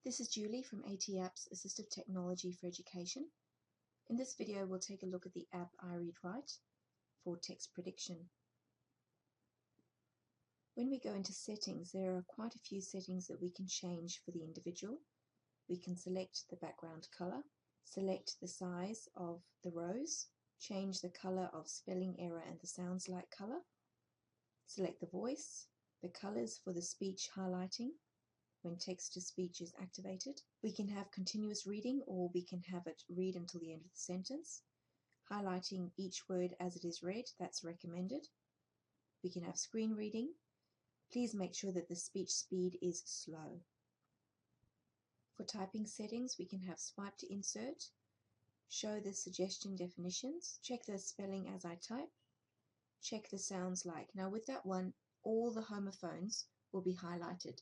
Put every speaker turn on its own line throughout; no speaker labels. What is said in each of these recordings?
This is Julie from AT-App's Assistive Technology for Education. In this video, we'll take a look at the app iReadWrite for text prediction. When we go into settings, there are quite a few settings that we can change for the individual. We can select the background color, select the size of the rows, change the color of spelling error and the sounds like color, select the voice, the colors for the speech highlighting when text-to-speech is activated. We can have continuous reading, or we can have it read until the end of the sentence, highlighting each word as it is read. That's recommended. We can have screen reading. Please make sure that the speech speed is slow. For typing settings, we can have swipe to insert, show the suggestion definitions, check the spelling as I type, check the sounds like. Now with that one, all the homophones will be highlighted.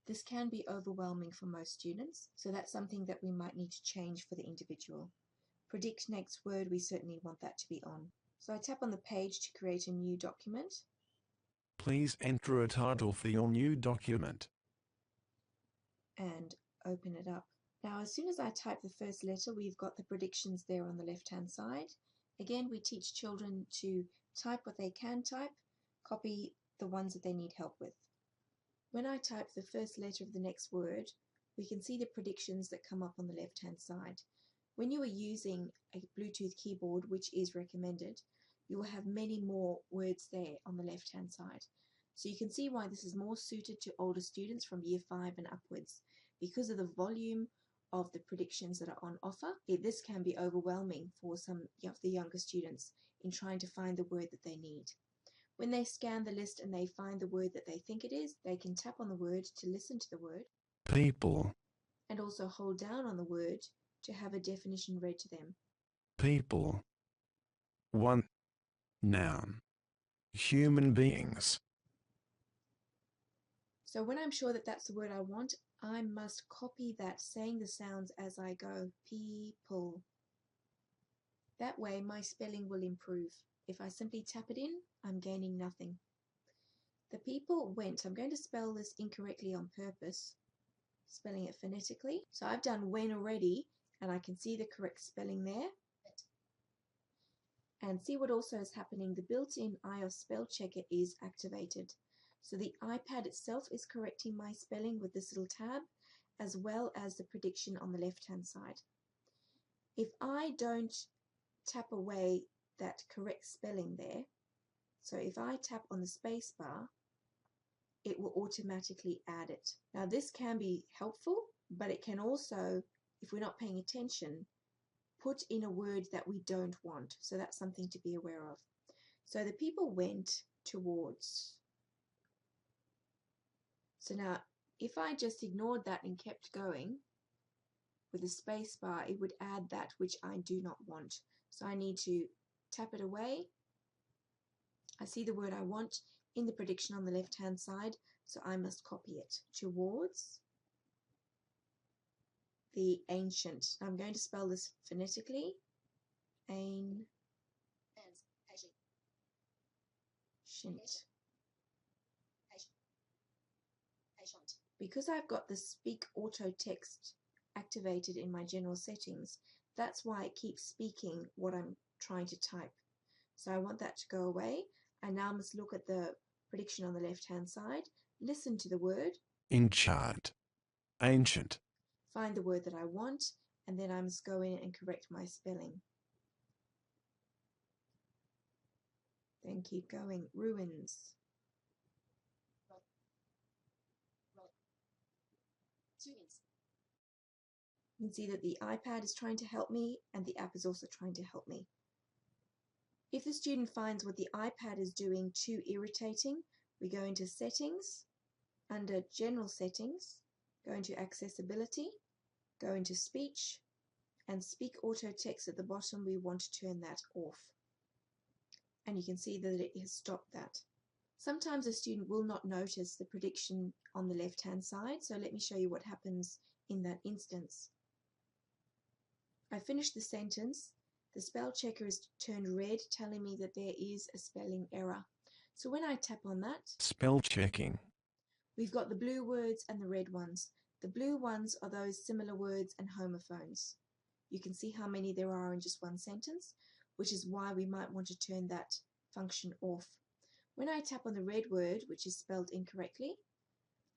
This can be overwhelming for most students, so that's something that we might need to change for the individual. Predict next word, we certainly want that to be on. So I tap on the page to create a new document.
Please enter a title for your new document.
And open it up. Now as soon as I type the first letter, we've got the predictions there on the left-hand side. Again, we teach children to type what they can type, copy the ones that they need help with. When I type the first letter of the next word, we can see the predictions that come up on the left-hand side. When you are using a Bluetooth keyboard, which is recommended, you will have many more words there on the left-hand side. So you can see why this is more suited to older students from year 5 and upwards. Because of the volume of the predictions that are on offer, this can be overwhelming for some of the younger students in trying to find the word that they need. When they scan the list and they find the word that they think it is, they can tap on the word to listen to the word.
People.
And also hold down on the word to have a definition read to them.
People. 1. Noun. Human beings.
So when I'm sure that that's the word I want, I must copy that, saying the sounds as I go. People. That way my spelling will improve. If I simply tap it in, I'm gaining nothing. The people went. I'm going to spell this incorrectly on purpose, spelling it phonetically. So I've done when already, and I can see the correct spelling there. And see what also is happening. The built-in iOS spell checker is activated. So the iPad itself is correcting my spelling with this little tab, as well as the prediction on the left-hand side. If I don't tap away that correct spelling there, so if I tap on the space bar, it will automatically add it. Now this can be helpful, but it can also, if we're not paying attention, put in a word that we don't want. So that's something to be aware of. So the people went towards. So now if I just ignored that and kept going with the space bar, it would add that which I do not want. So I need to tap it away. I see the word I want in the prediction on the left-hand side, so I must copy it towards the ancient. I'm going to spell this phonetically. Ancient. Because I've got the Speak Auto Text activated in my general settings, that's why it keeps speaking what I'm trying to type. So I want that to go away. I now must look at the prediction on the left-hand side, listen to the word.
Enchant. Ancient.
Find the word that I want, and then I must go in and correct my spelling. Then keep going. Ruins. You can see that the iPad is trying to help me, and the app is also trying to help me. If the student finds what the iPad is doing too irritating, we go into Settings, under General Settings, go into Accessibility, go into Speech, and Speak Auto Text at the bottom. We want to turn that off. And you can see that it has stopped that. Sometimes a student will not notice the prediction on the left-hand side, so let me show you what happens in that instance. I finish the sentence. The spell checker is turned red, telling me that there is a spelling error. So when I tap on that,
Spell checking.
we've got the blue words and the red ones. The blue ones are those similar words and homophones. You can see how many there are in just one sentence, which is why we might want to turn that function off. When I tap on the red word, which is spelled incorrectly,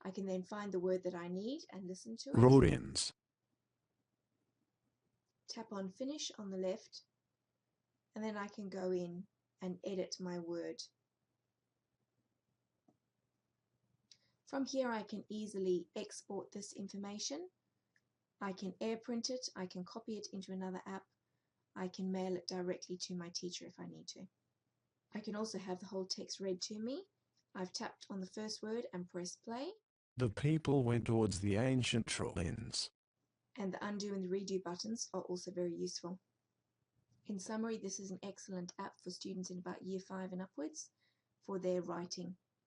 I can then find the word that I need and listen to it.
Rodents.
Tap on finish on the left, and then I can go in and edit my word. From here I can easily export this information. I can AirPrint it, I can copy it into another app, I can mail it directly to my teacher if I need to. I can also have the whole text read to me. I've tapped on the first word and pressed play.
The people went towards the ancient trollins.
And the undo and the redo buttons are also very useful. In summary, this is an excellent app for students in about Year 5 and upwards for their writing.